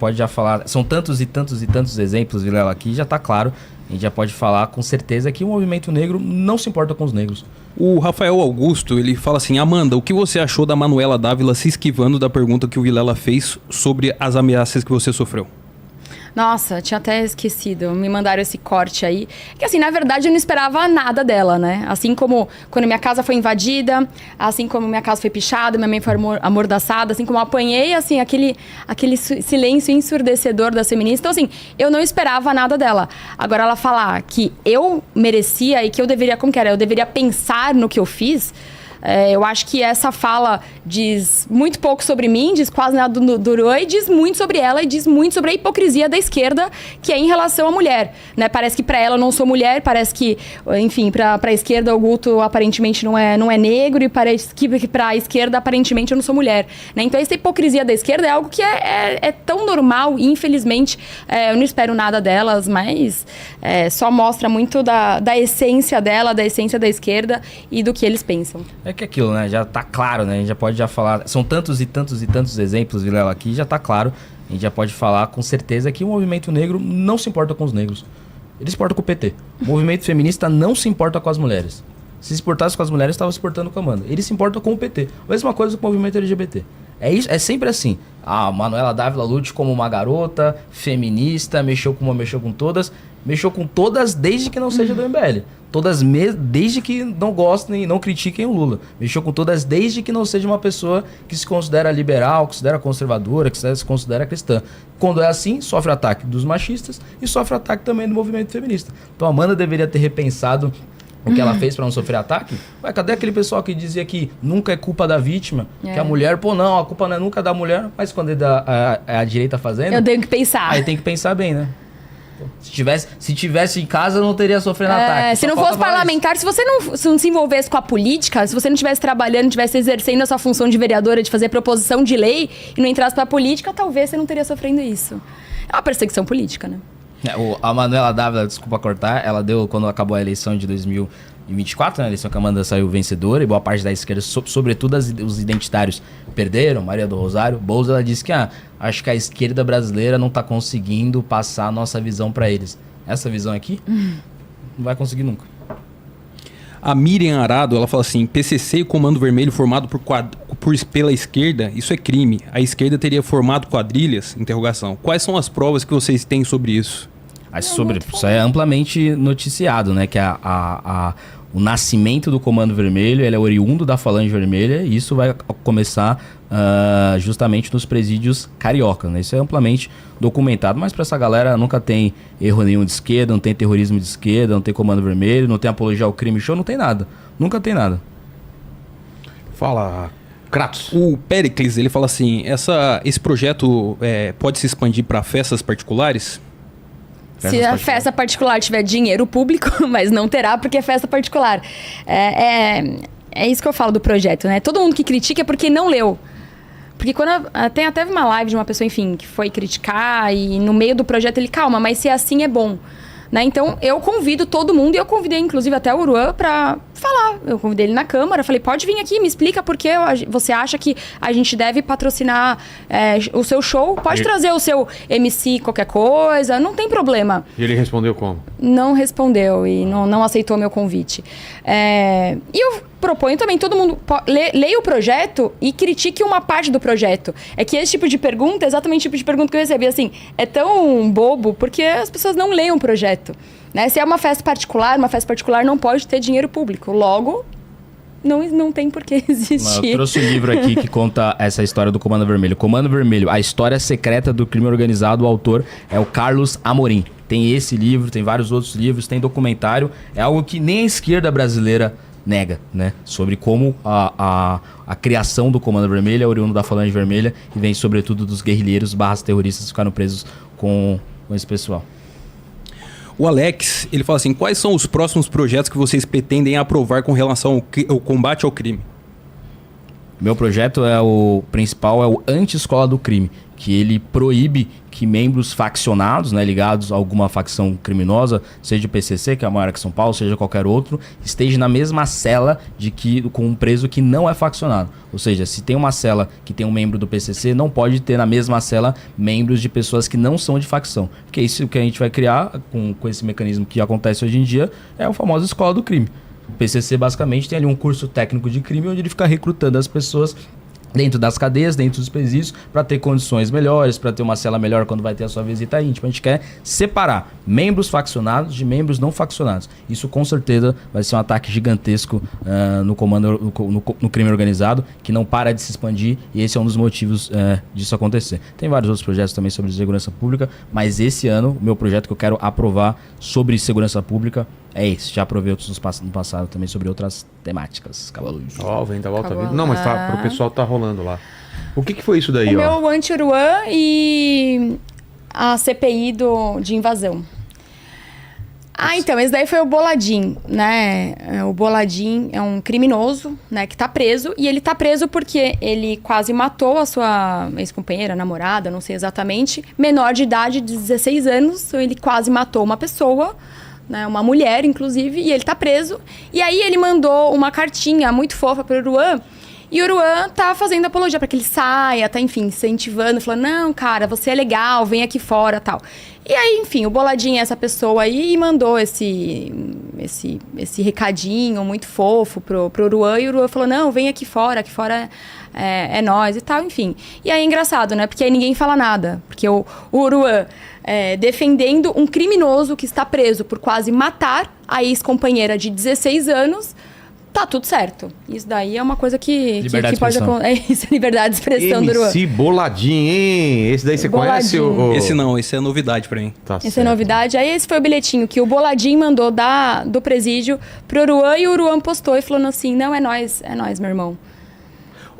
pode já falar, são tantos e tantos e tantos exemplos, Vilela, aqui já tá claro, a gente já pode falar com certeza que o movimento negro não se importa com os negros. O Rafael Augusto, ele fala assim: Amanda, o que você achou da Manuela Dávila se esquivando da pergunta que o Vilela fez sobre as ameaças que você sofreu? Nossa, tinha até esquecido. Me mandaram esse corte aí. Que assim, na verdade, eu não esperava nada dela, né? Assim como quando minha casa foi invadida, assim como minha casa foi pichada, minha mãe foi amordaçada, assim como eu apanhei, assim, aquele silêncio ensurdecedor das feministas. Então, assim, eu não esperava nada dela. Agora, ela falar que eu merecia e que eu deveria, como que era? Eu deveria pensar no que eu fiz. Eu acho que essa fala diz muito pouco sobre mim, diz quase nada do Urô, e diz muito sobre ela e diz muito sobre a hipocrisia da esquerda, que é em relação à mulher, né? Parece que para ela eu não sou mulher, parece que, enfim, para a esquerda o Guto aparentemente não é negro, e parece que para a esquerda aparentemente eu não sou mulher, né? Então essa hipocrisia da esquerda é algo que é tão normal e infelizmente eu não espero nada delas, mas só mostra muito da essência dela, da essência da esquerda e do que eles pensam. É que aquilo, né? Já tá claro, né? A gente já pode falar. São tantos e tantos e tantos exemplos, Vilela, aqui já tá claro. A gente já pode falar com certeza que o movimento negro não se importa com os negros. Ele se importa com o PT. O movimento feminista não se importa com as mulheres. Se importasse com as mulheres, estava se importando com a Amanda. Ele se importa com o PT. Mesma coisa com o movimento LGBT. É isso, é sempre assim. A Manuela Dávila lute como uma garota, feminista, mexeu com todas. Mexeu com todas desde que não seja do MBL. Todas desde que não gostem e não critiquem o Lula. Mexeu com todas desde que não seja uma pessoa que se considera liberal, que se considera conservadora, que se considera cristã. Quando é assim, sofre ataque dos machistas e sofre ataque também do movimento feminista. Então a Amanda deveria ter repensado o que ela fez para não sofrer ataque. Ué, cadê aquele pessoal que dizia que nunca é culpa da vítima? Que a mulher, não, a culpa não é nunca da mulher, mas quando é a direita fazendo... Eu tenho que pensar. Aí tem que pensar bem, né? Se tivesse em casa, não teria sofrendo ataque. Se não fosse parlamentar, se você não se envolvesse com a política, se você não estivesse trabalhando, estivesse exercendo a sua função de vereadora, de fazer proposição de lei e não entrasse pra política, talvez você não teria sofrendo isso. É uma perseguição política, né? A Manuela Dávila, desculpa cortar, ela deu, quando acabou a eleição de 2024, né, a eleição que a Amanda saiu vencedora, e boa parte da esquerda, sobretudo os identitários, perderam, Maria do Rosário, Boulos, ela disse que acho que a esquerda brasileira não tá conseguindo passar a nossa visão para eles. Essa visão aqui, não vai conseguir nunca. A Miriam Arado, ela fala assim: PCC e Comando Vermelho formado pela esquerda, isso é crime. A esquerda teria formado quadrilhas? Interrogação. Quais são as provas que vocês têm sobre isso? Isso é amplamente noticiado, né? Que o nascimento do Comando Vermelho, ele é oriundo da Falange Vermelha, e isso vai começar justamente nos presídios cariocas, né? Isso é amplamente documentado, mas para essa galera nunca tem erro nenhum de esquerda, não tem terrorismo de esquerda, não tem Comando Vermelho, não tem apologia ao crime show, não tem nada. Nunca tem nada. Fala, Kratos. O Pericles, ele fala assim: esse projeto pode se expandir para festas particulares? Se a festa particular tiver dinheiro público, mas não terá porque é festa particular. É isso que eu falo do projeto, né? Todo mundo que critica é porque não leu. Porque quando tem até uma live de uma pessoa, enfim, que foi criticar e no meio do projeto ele, calma, mas se é assim é bom. Né? Então, eu convido todo mundo, e eu convidei, inclusive, até o Uruan pra falar. Eu convidei ele na Câmara, falei, pode vir aqui, me explica por que você acha que a gente deve patrocinar o seu show. Pode trazer o seu MC qualquer coisa, não tem problema. E ele respondeu como? Não respondeu e não aceitou meu convite. E eu proponho também, todo mundo leia o projeto e critique uma parte do projeto. É que esse tipo de pergunta é exatamente o tipo de pergunta que eu recebi. Assim, é tão bobo porque as pessoas não leem o projeto. Né? Se é uma festa particular não pode ter dinheiro público. Logo, não tem por que existir. Eu trouxe um livro aqui que conta essa história do Comando Vermelho. Comando Vermelho, a história secreta do crime organizado. O autor é o Carlos Amorim. Tem esse livro, tem vários outros livros, tem documentário. É algo que nem a esquerda brasileira nega, né? Sobre como a criação do Comando Vermelho é oriundo da Falange Vermelha e vem sobretudo dos guerrilheiros / terroristas que ficaram presos com esse pessoal. O Alex, ele fala assim: quais são os próximos projetos que vocês pretendem aprovar com relação ao combate ao crime? Meu projeto o principal é o Anti-Escola do Crime, que ele proíbe que membros faccionados, né, ligados a alguma facção criminosa, seja o PCC, que é a maior aqui em São Paulo, seja qualquer outro, esteja na mesma cela com um preso que não é faccionado. Ou seja, se tem uma cela que tem um membro do PCC, não pode ter na mesma cela membros de pessoas que não são de facção. Porque isso que a gente vai criar com esse mecanismo que acontece hoje em dia é a famosa escola do crime. O PCC basicamente tem ali um curso técnico de crime onde ele fica recrutando as pessoas dentro das cadeias, dentro dos presídios, para ter condições melhores, para ter uma cela melhor quando vai ter a sua visita íntima. A gente quer separar membros faccionados de membros não faccionados. Isso com certeza vai ser um ataque gigantesco no crime organizado, que não para de se expandir, e esse é um dos motivos disso acontecer. Tem vários outros projetos também sobre segurança pública, mas esse ano, o meu projeto que eu quero aprovar sobre segurança pública é esse. Já aprovei outros no passado também sobre outras temáticas. Cavaluz. Ó, vem da volta vida. Não, mas pro pessoal tá rolando lá. O que foi isso daí, O meu anti-Uruan e a CPI de invasão. Então, esse daí foi o Boladin, né? O Boladin é um criminoso, né, que tá preso. E ele tá preso porque ele quase matou a sua ex-companheira, namorada, não sei exatamente, menor de idade, de 16 anos. Então, ele quase matou uma pessoa, né, uma mulher, inclusive, e ele tá preso. E aí ele mandou uma cartinha muito fofa pro Uruan, e o Uruan tá fazendo apologia para que ele saia, tá, enfim, incentivando, falando, não, cara, você é legal, vem aqui fora, tal. E aí, enfim, o Boladinho é essa pessoa aí e mandou esse recadinho muito fofo pro Uruan, e o Uruan falou, não, vem aqui fora é nós e tal, enfim. E aí é engraçado, né, porque aí ninguém fala nada, porque o Uruan defendendo um criminoso que está preso por quase matar a ex-companheira de 16 anos, tá tudo certo. Isso daí é uma coisa que pode acontecer. É isso, liberdade de expressão do Uruan. MC Boladinho, hein? Esse daí você conhece? Esse não, esse é novidade pra mim. Tá Essa é novidade. Aí esse foi o bilhetinho que o Boladinho mandou do presídio pro Uruan, e o Uruan postou e falando assim, não, é nós, meu irmão.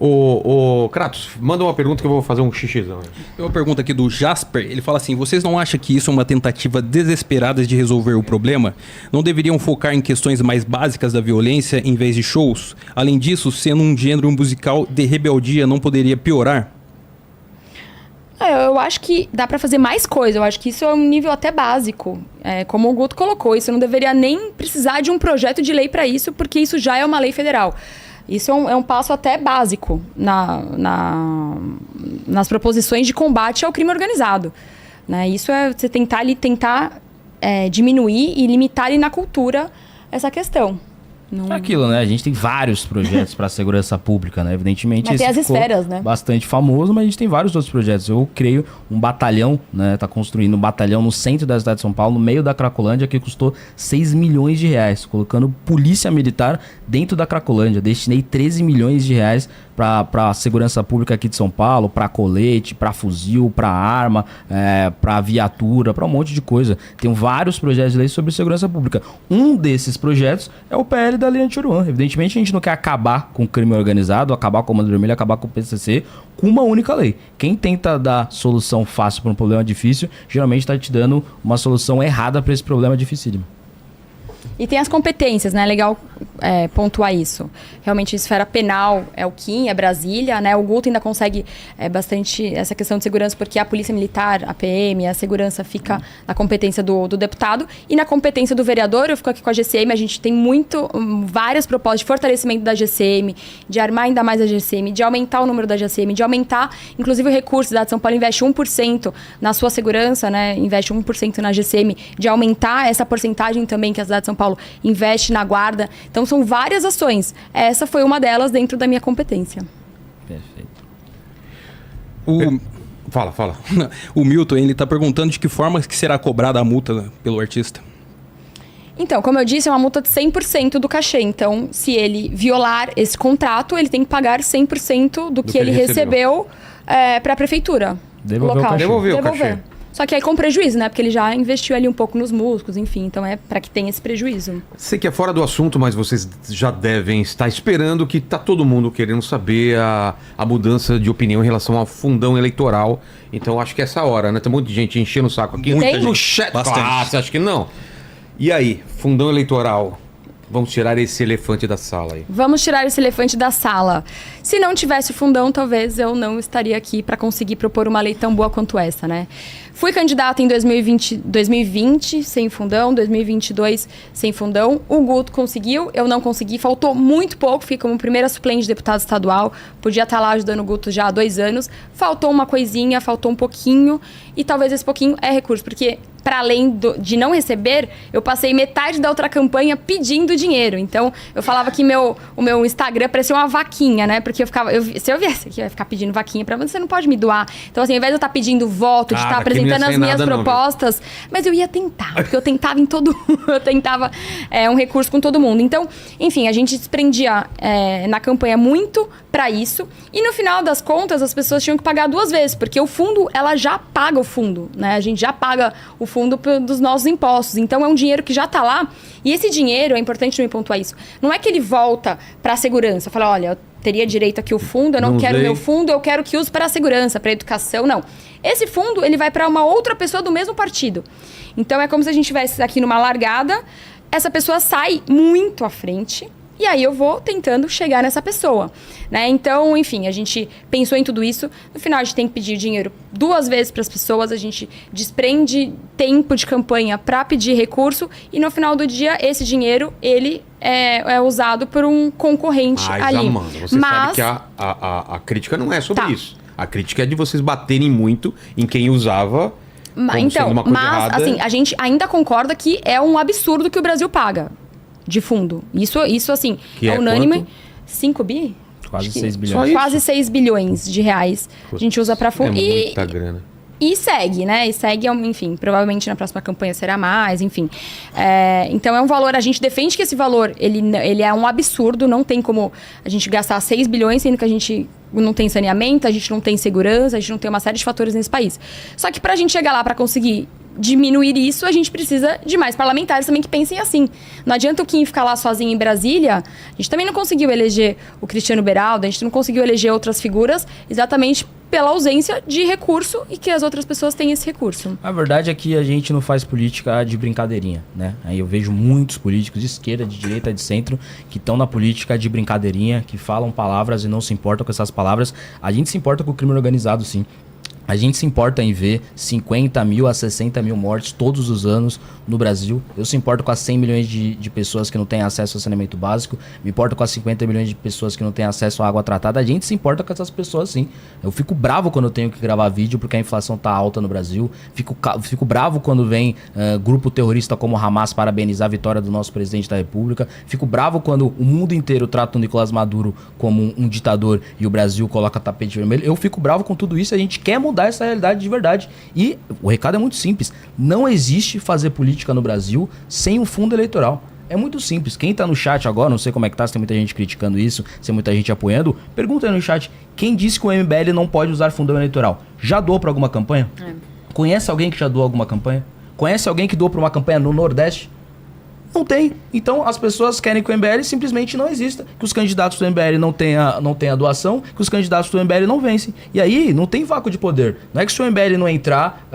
Ô, Kratos, manda uma pergunta que eu vou fazer um xixizão. Tem uma pergunta aqui do Jasper. Ele fala assim, vocês não acham que isso é uma tentativa desesperada de resolver o problema? Não deveriam focar em questões mais básicas da violência em vez de shows? Além disso, sendo um gênero musical de rebeldia, não poderia piorar? Eu acho que dá pra fazer mais coisa. Eu acho que isso é um nível até básico. Como o Guto colocou, isso não deveria nem precisar de um projeto de lei pra isso, porque isso já é uma lei federal. Isso é um passo até básico nas proposições de combate ao crime organizado, né? Isso é você tentar diminuir e limitar ali na cultura essa questão. É aquilo, né? A gente tem vários projetos para a segurança pública, né? Evidentemente, mas tem as esferas, né? Bastante famoso, mas a gente tem vários outros projetos. Eu creio um batalhão, né? Tá construindo um batalhão no centro da cidade de São Paulo, no meio da Cracolândia, que custou 6 milhões de reais, colocando polícia militar dentro da Cracolândia. Destinei 13 milhões de reais para a segurança pública aqui de São Paulo, para colete, para fuzil, para arma, para viatura, para um monte de coisa. Tem vários projetos de lei sobre segurança pública. Um desses projetos é o PL da Lei Anti-Uruan. Evidentemente, a gente não quer acabar com o crime organizado, acabar com o Comando Vermelho, acabar com o PCC com uma única lei. Quem tenta dar solução fácil para um problema difícil, geralmente está te dando uma solução errada para esse problema dificílimo. E tem as competências, né? Legal pontuar isso. Realmente, esfera penal é o Kim, é Brasília, né? O Guto ainda consegue bastante essa questão de segurança, porque a Polícia Militar, a PM, a segurança fica na competência do deputado. E na competência do vereador, eu fico aqui com a GCM, a gente tem várias propostas de fortalecimento da GCM, de armar ainda mais a GCM, de aumentar o número da GCM, de aumentar, inclusive, o recurso. A cidade de São Paulo investe 1% na sua segurança, né? Investe 1% na GCM, de aumentar essa porcentagem também que a cidade de São Paulo investe na guarda. Então, são várias ações. Essa foi uma delas dentro da minha competência. Perfeito. Fala. O Milton, ele está perguntando de que forma que será cobrada a multa pelo artista. Então, como eu disse, é uma multa de 100% do cachê. Então, se ele violar esse contrato, ele tem que pagar 100% do que ele recebeu para a prefeitura. Devolver o cachê. Só que aí com prejuízo, né? Porque ele já investiu ali um pouco nos músicos, enfim. Então é para que tenha esse prejuízo. Sei que é fora do assunto, mas vocês já devem estar esperando que tá todo mundo querendo saber a mudança de opinião em relação ao fundão eleitoral. Então acho que é essa hora, né? Tem um monte de gente enchendo o saco aqui. Muita gente. No chat. Bastante. Você acha que não? E aí, fundão eleitoral? Vamos tirar esse elefante da sala aí. Vamos tirar esse elefante da sala. Se não tivesse o fundão, talvez eu não estaria aqui para conseguir propor uma lei tão boa quanto essa, né? Fui candidata em 2020 sem fundão, 2022 sem fundão. O Guto conseguiu, eu não consegui. Faltou muito pouco, fiquei como primeira suplente de deputado estadual. Podia estar lá ajudando o Guto já há 2 anos. Faltou uma coisinha, faltou um pouquinho. E talvez esse pouquinho é recurso, porque para além de não receber, eu passei metade da outra campanha pedindo dinheiro. Então, eu falava que o meu Instagram parecia uma vaquinha, né? Porque se eu viesse aqui, eu ia ficar pedindo vaquinha pra você, não pode me doar. Então, assim, ao invés de eu estar pedindo voto, de estar apresentando as minhas propostas, mas eu ia tentar, porque eu tentava em todo eu tentava um recurso com todo mundo. Então, enfim, a gente desprendia na campanha muito para isso. E no final das contas, as pessoas tinham que pagar 2 vezes, porque o fundo, ela já paga o fundo, né? A gente já paga o fundo dos nossos impostos. Então, é um dinheiro que já está lá. E esse dinheiro, é importante me pontuar isso, não é que ele volta para a segurança. Fala, olha, eu teria direito aqui o fundo, eu não quero o meu fundo, eu quero que use para a segurança, para a educação. Não. Esse fundo, ele vai para uma outra pessoa do mesmo partido. Então, é como se a gente estivesse aqui numa largada, essa pessoa sai muito à frente. E aí eu vou tentando chegar nessa pessoa, né? Então, enfim, a gente pensou em tudo isso. No final, a gente tem que pedir dinheiro 2 vezes para as pessoas. A gente desprende tempo de campanha para pedir recurso. E no final do dia, esse dinheiro, ele é usado por um concorrente ali. Amanda, você sabe que a crítica não é sobre isso. A crítica é de vocês baterem muito em quem usava... Então, mas assim, a gente ainda concorda que é um absurdo que o Brasil paga de fundo. Isso assim, que é unânime. Quanto? 5 bi? Quase 6 bilhões. Quase 6 bilhões de reais a gente usa para fundo. É muita grana. E segue, né? E segue, enfim, provavelmente na próxima campanha será mais, enfim. Então é um valor, a gente defende que esse valor, ele é um absurdo, não tem como a gente gastar 6 bilhões, sendo que a gente não tem saneamento, a gente não tem segurança, a gente não tem uma série de fatores nesse país. Só que pra gente chegar lá, pra conseguir diminuir isso, a gente precisa de mais parlamentares também que pensem assim. Não adianta o Kim ficar lá sozinho em Brasília. A gente também não conseguiu eleger o Cristiano Beraldo, a gente não conseguiu eleger outras figuras exatamente pela ausência de recurso e que as outras pessoas têm esse recurso. A verdade é que a gente não faz política de brincadeirinha, né? Aí eu vejo muitos políticos de esquerda, de direita, de centro, que estão na política de brincadeirinha, que falam palavras e não se importam com essas palavras. A gente se importa com o crime organizado, sim. A gente se importa em ver 50 mil a 60 mil mortes todos os anos no Brasil. Eu se importo com as 100 milhões de pessoas que não têm acesso ao saneamento básico. Me importo com as 50 milhões de pessoas que não têm acesso à água tratada. A gente se importa com essas pessoas, sim. Eu fico bravo quando eu tenho que gravar vídeo porque a inflação tá alta no Brasil. Fico bravo quando vem grupo terrorista como o Hamas parabenizar a vitória do nosso presidente da República. Fico bravo quando o mundo inteiro trata o Nicolás Maduro como um ditador e o Brasil coloca tapete vermelho. Eu fico bravo com tudo isso. A gente quer mudar essa realidade de verdade. E o recado é muito simples. Não existe fazer política no Brasil sem um fundo eleitoral. É muito simples. Quem tá no chat agora, não sei como é que tá, se tem muita gente criticando isso, se tem muita gente apoiando, pergunta aí no chat, quem disse que o MBL não pode usar fundão eleitoral? Já doou pra alguma campanha? Conhece alguém que já doou alguma campanha? Conhece alguém que doou pra uma campanha no Nordeste? Não tem. Então as pessoas querem que o MBL simplesmente não exista. Que os candidatos do MBL não tenham doação, que os candidatos do MBL não vencem. E aí não tem vácuo de poder. Não é que se o MBL não entrar,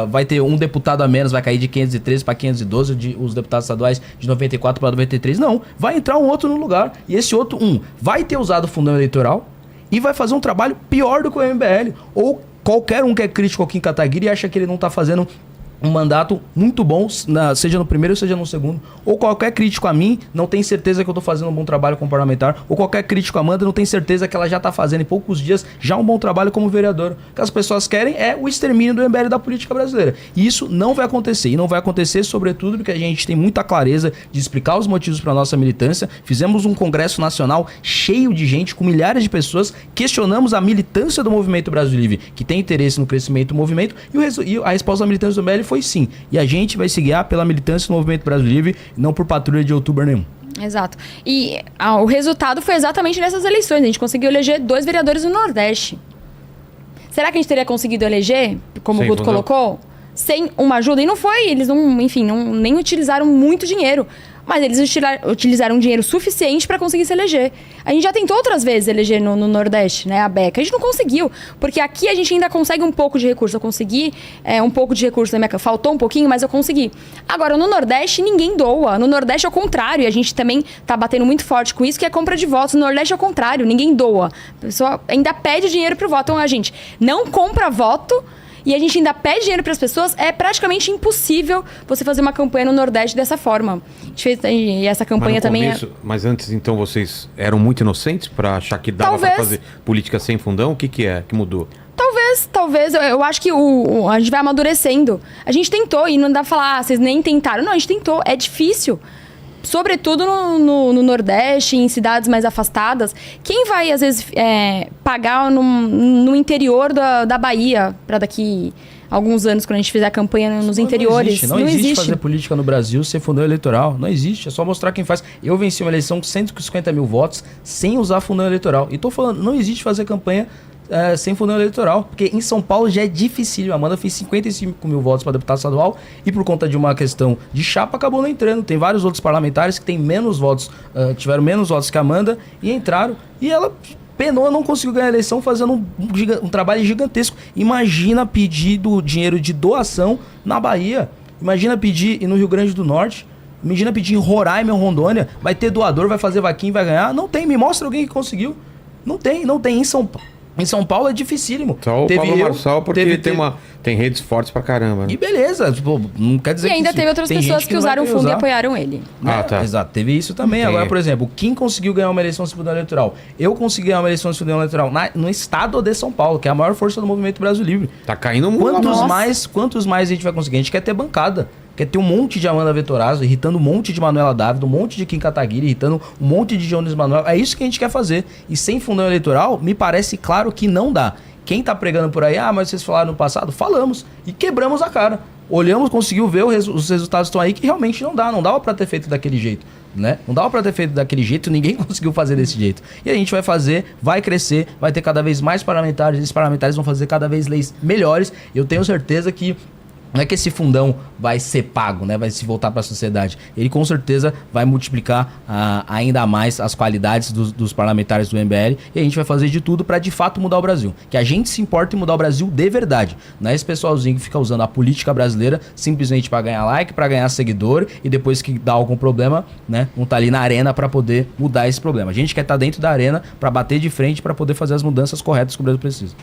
vai ter um deputado a menos, vai cair de 513 para 512, os deputados estaduais de 94 para 93. Não. Vai entrar um outro no lugar. E esse outro, vai ter usado o fundão eleitoral e vai fazer um trabalho pior do que o MBL. Ou qualquer um que é crítico ao Kim Kataguiri e acha que ele não tá fazendo um mandato muito bom, seja no primeiro, seja no segundo. Ou qualquer crítico a mim não tem certeza que eu tô fazendo um bom trabalho como parlamentar. Ou qualquer crítico a Amanda não tem certeza que ela já tá fazendo em poucos dias já um bom trabalho como vereadora. O que as pessoas querem é o extermínio do MBL da política brasileira. E isso não vai acontecer. E não vai acontecer, sobretudo, porque a gente tem muita clareza de explicar os motivos para nossa militância. Fizemos um congresso nacional cheio de gente, com milhares de pessoas. Questionamos a militância do Movimento Brasil Livre, que tem interesse no crescimento do movimento. E a resposta da militância do MBL foi sim. E a gente vai se guiar pela militância do Movimento Brasil Livre, não por patrulha de youtuber nenhum. Exato. E o resultado foi exatamente nessas eleições. A gente conseguiu eleger 2 vereadores no Nordeste. Será que a gente teria conseguido eleger, como o Guto colocou, sem uma ajuda? E não foi, eles não, enfim, nem utilizaram muito dinheiro. Mas eles utilizaram dinheiro suficiente para conseguir se eleger. A gente já tentou outras vezes eleger no Nordeste, né, a Beca. A gente não conseguiu, porque aqui a gente ainda consegue um pouco de recurso. Eu consegui um pouco de recurso da minha... Faltou um pouquinho, mas eu consegui. Agora, no Nordeste, ninguém doa. No Nordeste é o contrário. E a gente também tá batendo muito forte com isso, que é compra de votos. No Nordeste é o contrário, ninguém doa. A pessoa ainda pede dinheiro pro voto. Então, a gente não compra voto... E a gente ainda pede dinheiro para as pessoas, é praticamente impossível você fazer uma campanha no Nordeste dessa forma. A gente fez, e essa campanha também Mas antes, então, vocês eram muito inocentes para achar que dava para fazer política sem fundão? O que é que mudou? Talvez, eu acho que a gente vai amadurecendo. A gente tentou, e não dá pra falar, vocês nem tentaram. Não, a gente tentou, é difícil. Sobretudo no Nordeste, em cidades mais afastadas. Quem vai, às vezes, pagar no interior da Bahia, para daqui a alguns anos, quando a gente fizer a campanha nos interiores? Não existe fazer política no Brasil sem fundão eleitoral. Não existe. É só mostrar quem faz. Eu venci uma eleição com 150 mil votos sem usar fundão eleitoral. E tô falando, não existe fazer campanha sem fundão eleitoral, porque em São Paulo já é difícil. A Amanda fez 55 mil votos para deputado estadual e por conta de uma questão de chapa acabou não entrando. Tem vários outros parlamentares que têm menos votos, tiveram menos votos que a Amanda e entraram. E ela penou, não conseguiu ganhar a eleição fazendo um trabalho gigantesco. Imagina pedir dinheiro de doação na Bahia. Imagina pedir no Rio Grande do Norte. Imagina pedir em Roraima ou Rondônia. Vai ter doador, vai fazer vaquinha e vai ganhar. Não tem, me mostra alguém que conseguiu. Não tem em São Paulo é dificílimo. Só o Pablo Marçal, porque tem redes fortes pra caramba. Né? E beleza, tipo, não quer dizer que... E ainda teve outras pessoas que usaram o fundo e apoiaram ele. Tá. Exato, teve isso também. Entendi. Agora, por exemplo, quem conseguiu ganhar uma eleição sem fundão eleitoral? Eu consegui ganhar uma eleição sem fundão eleitoral no estado de São Paulo, que é a maior força do movimento Brasil Livre. Tá caindo muito. Quantos mais a gente vai conseguir? A gente quer ter bancada. Quer ter um monte de Amanda Vettorazzo, irritando um monte de Manuela Dávila, um monte de Kim Kataguiri, irritando um monte de Jones Manuel. É isso que a gente quer fazer. E sem fundão eleitoral, me parece claro que não dá. Quem tá pregando por aí, mas vocês falaram no passado? Falamos. E quebramos a cara. Olhamos, conseguiu ver os resultados estão aí, que realmente não dá. Não dava pra ter feito daquele jeito. Né? Não dava pra ter feito daquele jeito, ninguém conseguiu fazer desse jeito. E a gente vai fazer, vai crescer, vai ter cada vez mais parlamentares, esses parlamentares vão fazer cada vez leis melhores. Eu tenho certeza que não é que esse fundão vai ser pago, né? Vai se voltar para a sociedade. Ele com certeza vai multiplicar ainda mais as qualidades dos parlamentares do MBL e a gente vai fazer de tudo para de fato mudar o Brasil. Que a gente se importa em mudar o Brasil de verdade. Não é esse pessoalzinho que fica usando a política brasileira simplesmente para ganhar like, para ganhar seguidor e depois que dá algum problema, né? Não tá ali na arena para poder mudar esse problema. A gente quer estar dentro da arena para bater de frente para poder fazer as mudanças corretas que o Brasil precisa.